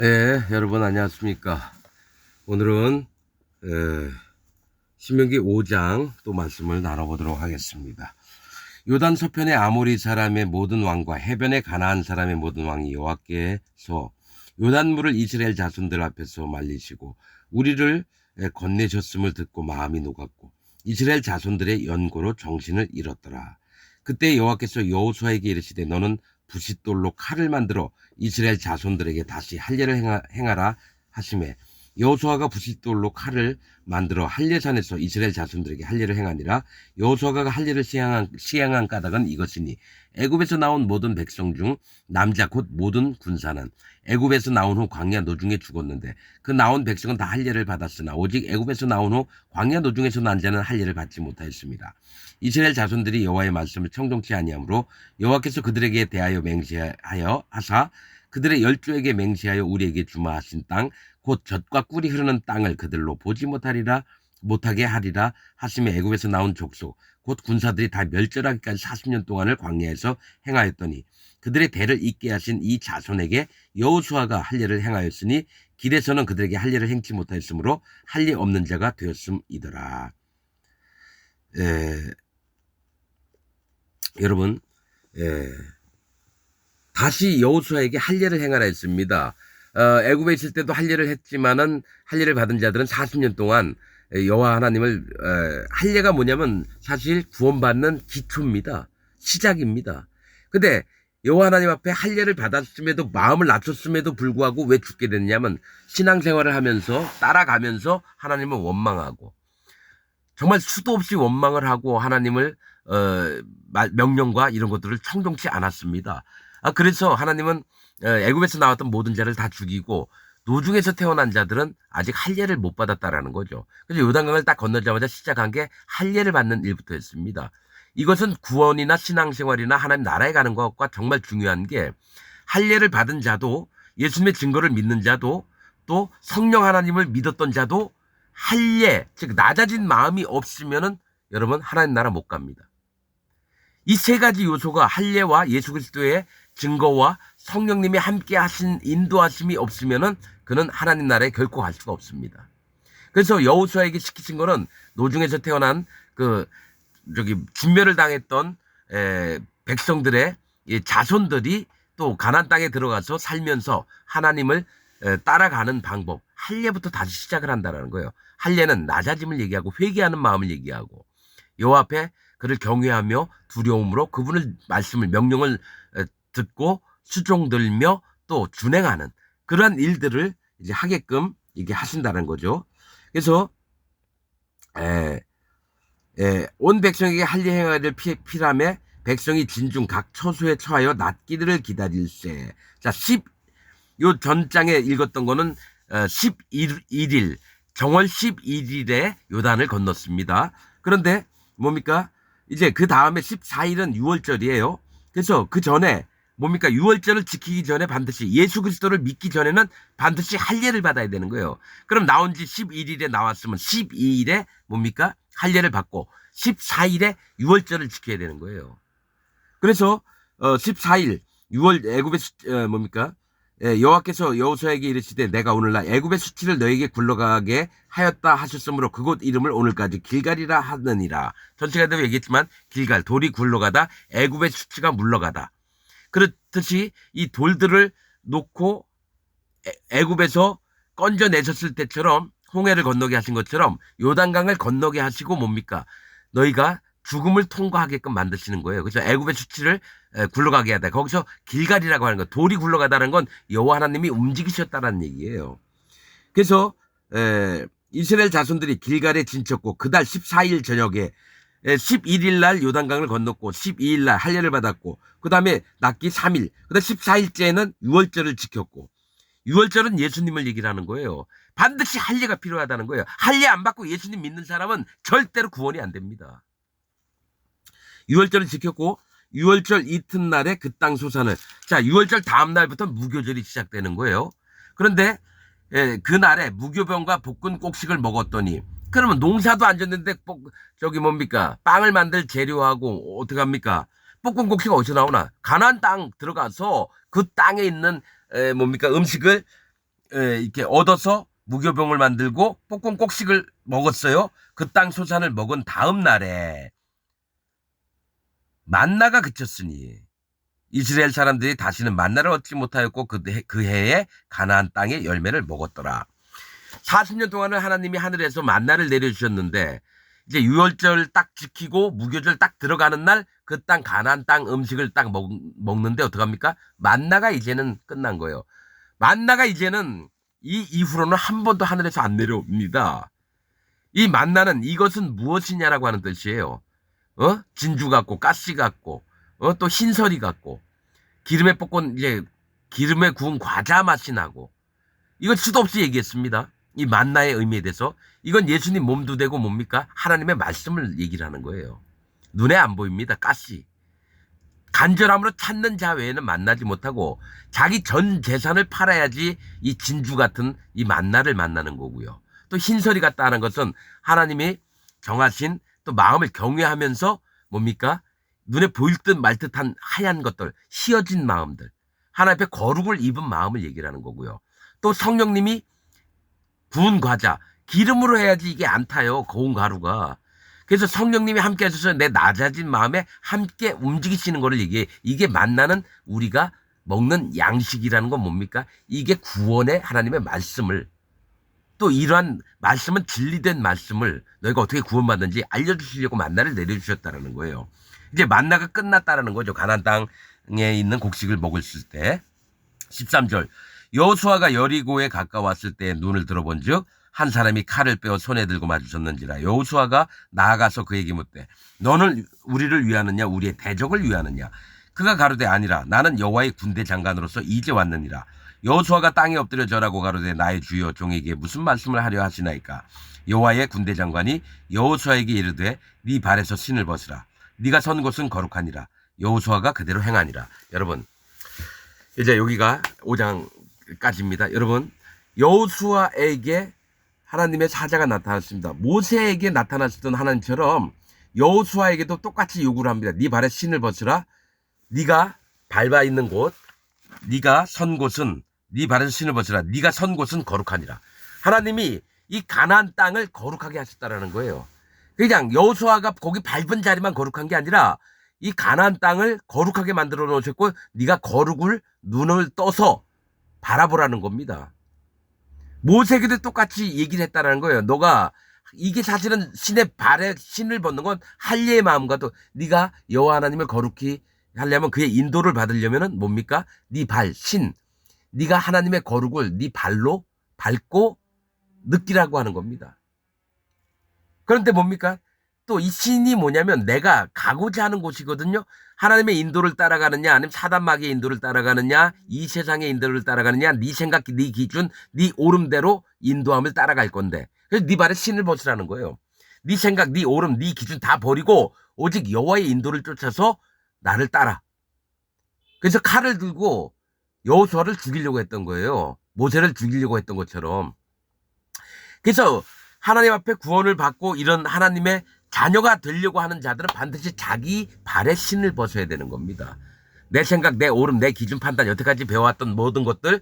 예, 여러분 안녕하십니까. 오늘은 신명기 5장 또 말씀을 나눠보도록 하겠습니다. 요단 서편의 아모리 사람의 모든 왕과 해변의 가나안 사람의 모든 왕이 여호와께서 요단물을 이스라엘 자손들 앞에서 말리시고 우리를 건네셨음을 듣고 마음이 녹았고 이스라엘 자손들의 연고로 정신을 잃었더라. 그때 여호와께서 여호수아에게 이르시되 너는 부싯돌로 칼을 만들어 이스라엘 자손들에게 다시 할례를 행하라 하시매 여호수아가 부싯돌로 칼을 만들어 할례산에서 이스라엘 자손들에게 할례를 행하니라. 여호수아가 할례를 시행한 까닭은 이것이니 애굽에서 나온 모든 백성 중 남자 곧 모든 군사는 애굽에서 나온 후 광야 노중에 죽었는데 그 나온 백성은 다 할례를 받았으나 오직 애굽에서 나온 후 광야 노중에서 난 자는 할례를 받지 못하였습니다. 이스라엘 자손들이 여호와의 말씀을 청종치 아니하므로 여호와께서 그들에게 대하여 맹세하여 하사 그들의 열조에게 맹세하여 우리에게 주마하신 땅 곧 젖과 꿀이 흐르는 땅을 그들로 보지 못하게 하리라 하시며 애굽에서 나온 족속 곧 군사들이 다 멸절하기까지 40년 동안을 광야에서 행하였더니 그들의 대를 잇게 하신 이 자손에게 여호수아가 할례를 행하였으니 길에서는 그들에게 할례를 행치 못하였으므로 할례 없는 자가 되었음이더라. 여러분, 다시 여호수아에게 할례를 행하라 했습니다. 애굽에 있을 때도 할례를 했지만은 할례를 받은 자들은 40년 동안 여호와 하나님을 할례가 뭐냐면 사실 구원받는 기초입니다. 시작입니다. 근데 여호와 하나님 앞에 할례를 받았음에도 마음을 낮췄음에도 불구하고 왜 죽게 됐냐면 신앙생활을 하면서 따라가면서 하나님을 원망하고 정말 수도 없이 원망을 하고 하나님을 명령과 이런 것들을 청종치 않았습니다. 그래서 하나님은 애굽에서 나왔던 모든 자를 다 죽이고 노중에서 태어난 자들은 아직 할례를 못 받았다라는 거죠. 그래서 요단강을 딱 건너자마자 시작한 게 할례를 받는 일부터였습니다. 이것은 구원이나 신앙생활이나 하나님 나라에 가는 것과 정말 중요한 게 할례를 받은 자도 예수님의 증거를 믿는 자도 또 성령 하나님을 믿었던 자도 할례, 즉 낮아진 마음이 없으면은 여러분 하나님 나라 못 갑니다. 이 세 가지 요소가 할례와 예수 그리스도의 증거와 성령님이 함께 하신 인도하심이 없으면은 그는 하나님 나라에 결코 갈 수가 없습니다. 그래서 여호수아에게 시키신 거는 노중에서 태어난 진멸을 당했던 백성들의 자손들이 또 가나안 땅에 들어가서 살면서 하나님을 따라가는 방법, 할례부터 다시 시작을 한다는 거예요. 할례는 낮아짐을 얘기하고 회개하는 마음을 얘기하고 여호와 앞에 그를 경외하며 두려움으로 그분의 말씀을 명령을 듣고 수종들며 또 준행하는 그러한 일들을 이제 하게끔 이게 하신다는 거죠. 그래서 온 백성에게 할례 행하야 될 피라매 백성이 진중 각 처소에 처하여 낫기를 기다릴세. 자, 요 전장에 읽었던 거는 11일 정월 11일에 요단을 건넜습니다. 그런데 뭡니까? 이제 그 다음에 14일은 6월절이에요. 그래서 그 전에 뭡니까? 6월절을 지키기 전에 반드시 예수 그리스도를 믿기 전에는 반드시 할례를 받아야 되는 거예요. 그럼 나온 지 11일에 나왔으면 12일에 뭡니까? 할례를 받고 14일에 6월절을 지켜야 되는 거예요. 그래서 14일 6월 애굽의 뭡니까? 여호와께서 여호수아에게 이르시되 내가 오늘날 애굽의 수치를 너에게 굴러가게 하였다 하셨으므로 그곳 이름을 오늘까지 길갈이라 하느니라. 전체가도 얘기했지만 길갈 돌이 굴러가다 애굽의 수치가 물러가다. 그렇듯이 이 돌들을 놓고 애굽에서 건져내셨을 때처럼 홍해를 건너게 하신 것처럼 요단강을 건너게 하시고 뭡니까? 너희가 죽음을 통과하게끔 만드시는 거예요. 그래서 애굽의 수치를 굴러가게 하다. 거기서 길갈이라고 하는 거, 돌이 굴러가다는 건 여호와 하나님이 움직이셨다는 얘기예요. 그래서 이스라엘 자손들이 길갈에 진쳤고 그달 14일 저녁에 11일 날 요단강을 건넜고 12일 날 할례를 받았고 그 다음에 낫기 3일, 그 다음에 14일째는 6월절을 지켰고 6월절은 예수님을 얘기를 하는 거예요. 반드시 할례가 필요하다는 거예요. 할례 안 받고 예수님 믿는 사람은 절대로 구원이 안 됩니다. 6월절을 지켰고 6월절 이튿날에 그 땅 소산을, 자 6월절 다음 날부터 무교절이 시작되는 거예요. 그런데 그날에 무교병과 볶은 곡식을 먹었더니 그러면 농사도 안 졌는데 뭡니까? 빵을 만들 재료하고 어떡합니까? 볶은 곡식 어디서 나오나? 가나안 땅 들어가서 그 땅에 있는 뭡니까? 음식을 이렇게 얻어서 무교병을 만들고 볶은 꼭식을 먹었어요. 그 땅 소산을 먹은 다음 날에 만나가 그쳤으니 이스라엘 사람들이 다시는 만나를 얻지 못하였고 그 해에 가나안 땅의 열매를 먹었더라. 40년 동안을 하나님이 하늘에서 만나를 내려주셨는데 이제 유월절 딱 지키고 무교절 딱 들어가는 날 그 땅 가나안 땅 음식을 딱 먹는데 어떡합니까? 만나가 이제는 끝난 거예요. 만나가 이제는 이 이후로는 한 번도 하늘에서 안 내려옵니다. 이 만나는 이것은 무엇이냐라고 하는 뜻이에요. 진주 같고 가시 같고 또 흰설이 같고 기름에 볶은 이제 기름에 구운 과자 맛이 나고 이건 수도 없이 얘기했습니다. 이 만나의 의미에 대해서 이건 예수님 몸도 되고 뭡니까? 하나님의 말씀을 얘기를 하는 거예요. 눈에 안 보입니다. 가시. 간절함으로 찾는 자 외에는 만나지 못하고 자기 전 재산을 팔아야지 이 진주 같은 이 만나를 만나는 거고요. 또 흰설이 같다는 것은 하나님이 정하신 또 마음을 경외하면서 뭡니까? 눈에 보일 듯 말 듯한 하얀 것들, 휘어진 마음들, 하나님 앞에 거룩을 입은 마음을 얘기를 하는 거고요. 또 성령님이 구운 과자, 기름으로 해야지 이게 안 타요. 고운 가루가. 그래서 성령님이 함께 하셔서 내 낮아진 마음에 함께 움직이시는 거를 얘기해. 이게 만나는 우리가 먹는 양식이라는 건 뭡니까? 이게 구원의 하나님의 말씀을 또 이러한 말씀은 진리된 말씀을 너희가 어떻게 구원받는지 알려주시려고 만나를 내려주셨다는 거예요. 이제 만나가 끝났다라는 거죠. 가나안 땅에 있는 곡식을 먹었을 때. 13절 여호수아가 여리고에 가까웠을 때 눈을 들어본 즉 한 사람이 칼을 빼어 손에 들고 마주쳤는지라. 여호수아가 나아가서 그에게 묻되 너는 우리를 위하느냐 우리의 대적을 위하느냐. 그가 가로되 아니라 나는 여호와의 군대 장관으로서 이제 왔느니라. 여호수아가 땅에 엎드려 절하고 가로되 나의 주여 종에게 무슨 말씀을 하려 하시나이까. 여호와의 군대 장관이 여호수아에게 이르되 네 발에서 신을 벗으라. 네가 선 곳은 거룩하니라. 여호수아가 그대로 행하니라. 여러분 이제 여기가 5장까지입니다. 여러분 여호수아에게 하나님의 사자가 나타났습니다. 모세에게 나타났던 하나님처럼 여호수아에게도 똑같이 요구를 합니다. 네 발에 신을 벗으라. 네가 밟아 있는 곳, 네가 선 곳은 네 발에서 신을 벗으라. 네가 선 곳은 거룩하니라. 하나님이 이 가나안 땅을 거룩하게 하셨다라는 거예요. 그냥 여호수아가 거기 밟은 자리만 거룩한 게 아니라 이 가나안 땅을 거룩하게 만들어 놓으셨고 네가 거룩을 눈을 떠서 바라보라는 겁니다. 모세에게도 똑같이 얘기를 했다라는 거예요. 너가 이게 사실은 신의 발에 신을 벗는 건 할례의 마음과도 네가 여호와 하나님을 거룩히 하려면 그의 인도를 받으려면은 뭡니까? 네 발, 신. 네가 하나님의 거룩을 네 발로 밟고 느끼라고 하는 겁니다. 그런데 뭡니까? 또 이 신이 뭐냐면 내가 가고자 하는 곳이거든요. 하나님의 인도를 따라가느냐 아니면 사단마귀의 인도를 따라가느냐 이 세상의 인도를 따라가느냐 네 생각, 네 기준, 네 오름대로 인도함을 따라갈 건데 그래서 네 발에 신을 벗으라는 거예요. 네 생각, 네 오름, 네 기준 다 버리고 오직 여호와의 인도를 쫓아서 나를 따라. 그래서 칼을 들고 여호수아를 죽이려고 했던 거예요. 모세를 죽이려고 했던 것처럼. 그래서 하나님 앞에 구원을 받고 이런 하나님의 자녀가 되려고 하는 자들은 반드시 자기 발에 신을 벗어야 되는 겁니다. 내 생각, 내 오름, 내 기준 판단, 여태까지 배워왔던 모든 것들,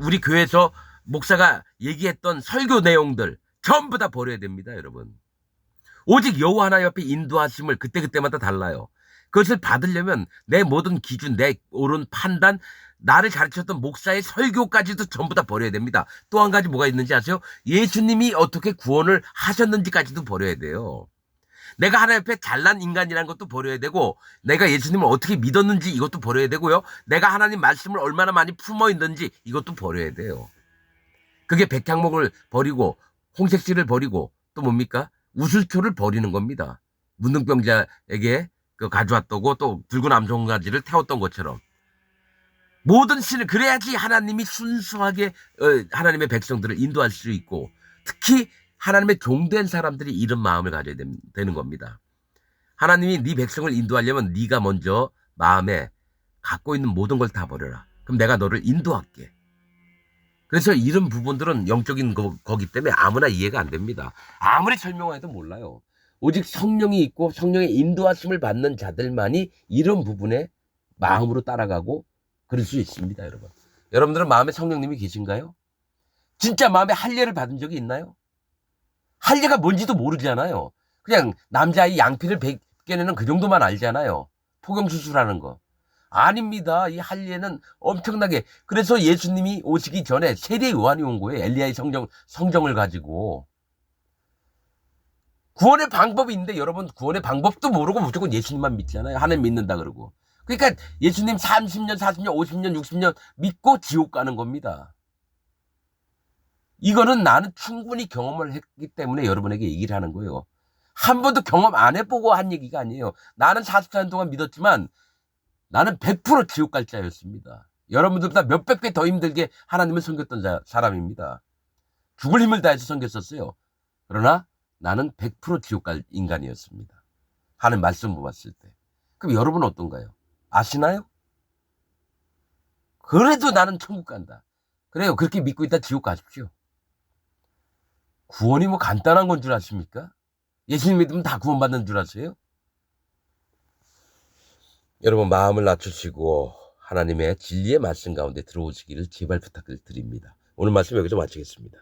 우리 교회에서 목사가 얘기했던 설교 내용들 전부 다 버려야 됩니다, 여러분. 오직 여호와 하나님 앞에 인도하심을 그때그때마다 달라요. 그것을 받으려면 내 모든 기준, 내 옳은 판단, 나를 가르쳤던 목사의 설교까지도 전부 다 버려야 됩니다. 또 한 가지 뭐가 있는지 아세요? 예수님이 어떻게 구원을 하셨는지까지도 버려야 돼요. 내가 하나님 앞에 잘난 인간이라는 것도 버려야 되고 내가 예수님을 어떻게 믿었는지 이것도 버려야 되고요. 내가 하나님 말씀을 얼마나 많이 품어 있는지 이것도 버려야 돼요. 그게 백향목을 버리고 홍색씨를 버리고 또 뭡니까? 우슬초를 버리는 겁니다. 문둥병자에게 가져왔다고 또 붉은 암송가지를 태웠던 것처럼 모든 신을 그래야지 하나님이 순수하게 하나님의 백성들을 인도할 수 있고 특히 하나님의 종된 사람들이 이런 마음을 가져야 되는 겁니다. 하나님이 네 백성을 인도하려면 네가 먼저 마음에 갖고 있는 모든 걸 다 버려라. 그럼 내가 너를 인도할게. 그래서 이런 부분들은 영적인 거기 때문에 아무나 이해가 안 됩니다. 아무리 설명해도 몰라요. 오직 성령이 있고 성령의 인도하심을 받는 자들만이 이런 부분에 마음으로 따라가고 그럴 수 있습니다, 여러분. 여러분들은 마음에 성령님이 계신가요? 진짜 마음에 할례를 받은 적이 있나요? 할례가 뭔지도 모르잖아요. 그냥 남자아이 양피를 벗겨내는 그 정도만 알잖아요. 포경수술하는 거. 아닙니다. 이 할례는 엄청나게. 그래서 예수님이 오시기 전에 세례 요한이 온 거예요. 엘리야의 성정을 가지고. 구원의 방법이 있는데 여러분 구원의 방법도 모르고 무조건 예수님만 믿잖아요. 하나님 믿는다 그러고. 그러니까 예수님 30년, 40년, 50년, 60년 믿고 지옥 가는 겁니다. 이거는 나는 충분히 경험을 했기 때문에 여러분에게 얘기를 하는 거예요. 한 번도 경험 안 해보고 한 얘기가 아니에요. 나는 44년 동안 믿었지만 나는 100% 지옥 갈 자였습니다. 여러분들보다 몇백 배 더 힘들게 하나님을 섬겼던 사람입니다. 죽을 힘을 다해서 섬겼었어요. 그러나 나는 100% 지옥 갈 인간이었습니다. 하는 말씀 보았을 때. 그럼 여러분은 어떤가요? 아시나요? 그래도 나는 천국 간다. 그래요. 그렇게 믿고 있다 지옥 가십시오. 구원이 뭐 간단한 건 줄 아십니까? 예수님 믿으면 다 구원받는 줄 아세요? 여러분 마음을 낮추시고 하나님의 진리의 말씀 가운데 들어오시기를 제발 부탁드립니다. 오늘 말씀 여기서 마치겠습니다.